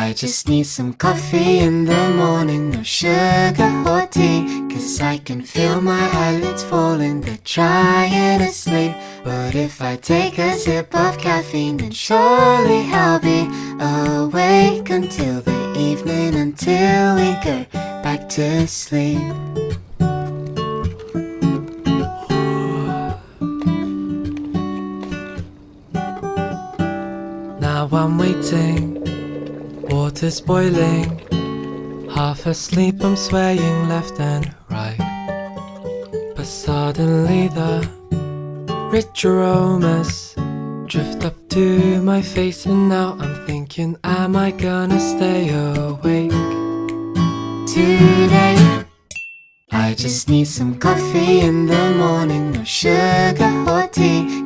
I just need some coffee in the morning, no sugar or tea, 'cause I can feel my eyelids falling, they're trying to sleep. But if I take a sip of caffeine, then surely I'll be awake until the evening, until we go back to sleep. Now I'm waiting, water's boiling, half asleep I'm swaying left and right. But suddenly the rich aromas drift up to my face, and now I'm thinking, am I gonna stay awake today? I just need some coffee in the morning, no sugar or tea,